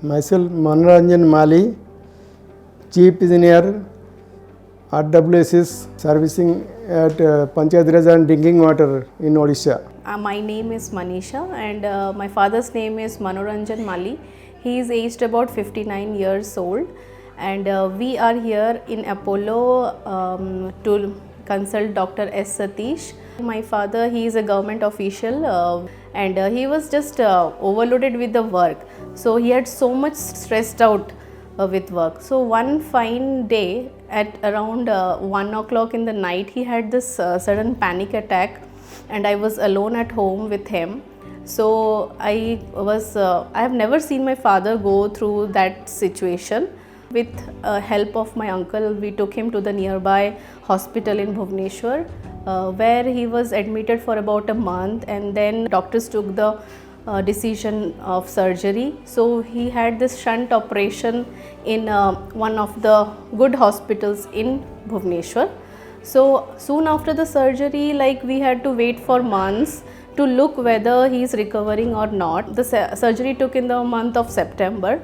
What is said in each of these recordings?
Myself Manoranjan Mali, Chief Engineer RWSS servicing at Panchayat Raj and drinking water in Odisha. My name is Manisha and my father's name is Manoranjan Mali. He is aged about 59 years old and we are here in Apollo to consult Dr. S. Satish. My father, he is a government official and he was just overloaded with the work. So he had so much stressed out with work. So one fine day at around 1 o'clock in the night, he had this sudden panic attack and I was alone at home with him. So I have never seen my father go through that situation. With help of my uncle, we took him to the nearby hospital in Bhubaneswar, where he was admitted for about a month, and then doctors took the decision of surgery. So he had this shunt operation in one of the good hospitals in Bhubaneswar. So soon after the surgery, like we had to wait for months to look whether he is recovering or not. The surgery took in the month of September.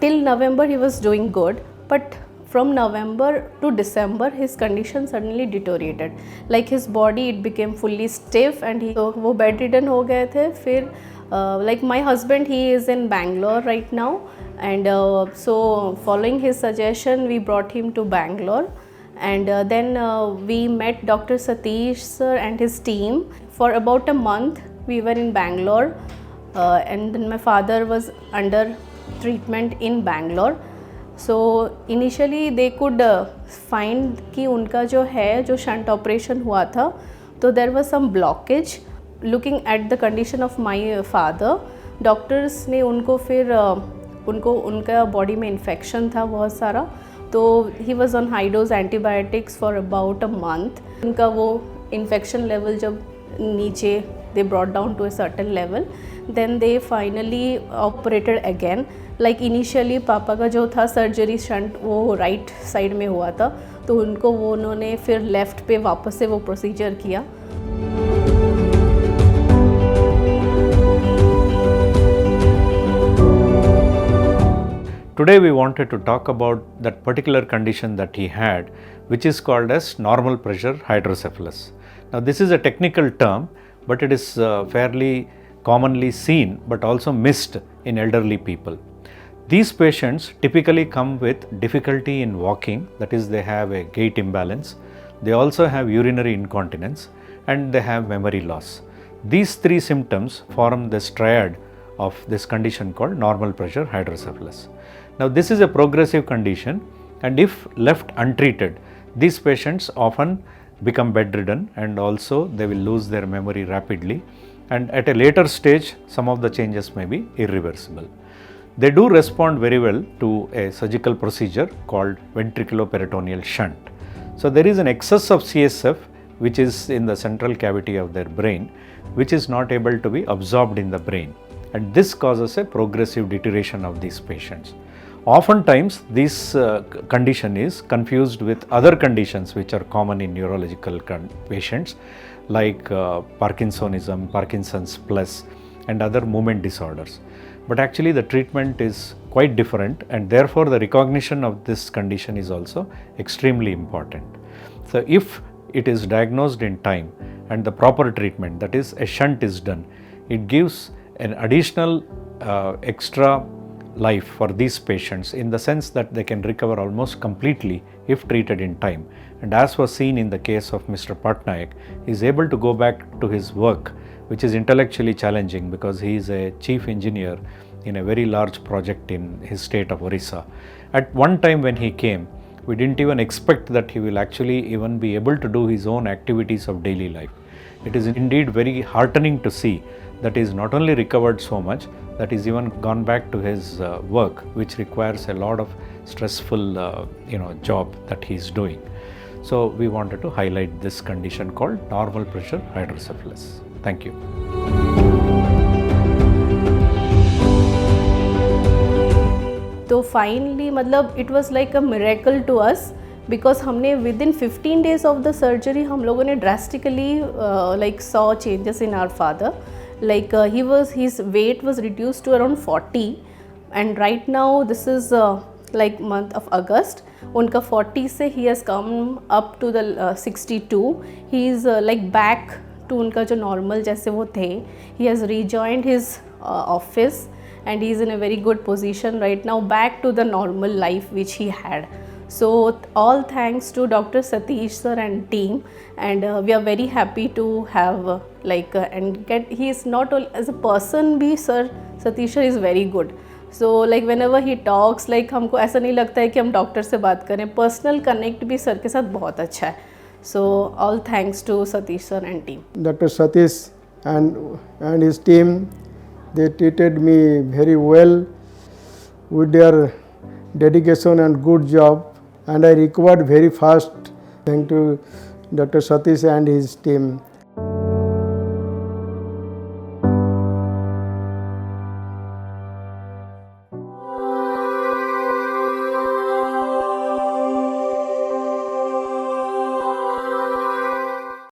Till November he was doing good, but from November to December his condition suddenly deteriorated. Like his body, it became fully stiff and वो bedridden हो गए थे. फिर like my husband, he is in Bangalore right now, and so following his suggestion we brought him to Bangalore, and then we met Dr. Satish sir and his team. For about a month we were in Bangalore, and then my father was under treatment in Bangalore. So initially they could find कि उनका जो shunt operation हुआ था, तो there was some blockage. Looking at the condition of my father, doctors ने उनको फिर उनका body में infection था बहुत सारा, तो he was on high dose antibiotics for about a month. उनका वो infection level जब नीचे they brought down to a certain level, then they finally operated again. Like initially पापा का जो था सर्जरी शंट वो राइट साइड में हुआ था, तो उनको वो उन्होंने फिर लेफ़्ट पे वापस से वो प्रोसीजर किया. Today we wanted to talk about that particular condition that he had, which is called as normal pressure hydrocephalus. Now this is a technical term, but it is fairly commonly seen but also missed in elderly people. These patients typically come with difficulty in walking, that is they have a gait imbalance, they also have urinary incontinence, and they have memory loss. These three symptoms form this triad of this condition called normal pressure hydrocephalus. Now this is a progressive condition, and if left untreated, these patients often become bedridden and also they will lose their memory rapidly, and at a later stage some of the changes may be irreversible. They do respond very well to a surgical procedure called ventriculoperitoneal shunt. So there is an excess of CSF which is in the central cavity of their brain, which is not able to be absorbed in the brain, and this causes a progressive deterioration of these patients. Oftentimes this condition is confused with other conditions which are common in neurological patients like Parkinsonism, Parkinson's plus, and other movement disorders. But actually the treatment is quite different, and therefore the recognition of this condition is also extremely important. So if it is diagnosed in time and the proper treatment, that is a shunt is done, it gives an additional extra life for these patients, in the sense that they can recover almost completely if treated in time. And as was seen in the case of Mr. Patnaik, he is able to go back to his work, which is intellectually challenging because he is a chief engineer in a very large project in his state of Orissa. At one time when he came, we didn't even expect that he will actually even be able to do his own activities of daily life. It is indeed very heartening to see that he is not only recovered so much, that he's even gone back to his work, which requires a lot of stressful job that he's doing. So we wanted to highlight this condition called normal pressure hydrocephalus. Thank you. तो finally मतलब it was like a miracle to us, because हमने within 15 days of the surgery हम लोगों ने drastically like saw changes in our father. Like his weight was reduced to around 40 and right now this is like month of August. उनका 40 से he has come up to the 62. He is like back to उनका जो normal जैसे वो थे. He has rejoined his office and he is in a very good position right now, back to the normal life which he had. So all thanks to Dr. Satish sir and team, and we are very happy to have and get, he is not only as a person भी sir Satish sir is very good. So like whenever he talks, like हमको ऐसा नहीं लगता है कि हम doctor से बात करें, पर्सनल कनेक्ट भी सर के साथ बहुत अच्छा है. So all thanks to Satish sir and team. Dr. Satish and his team, they treated me very well with their dedication and good job, and I recovered very fast thanks to Dr. Satish and his team.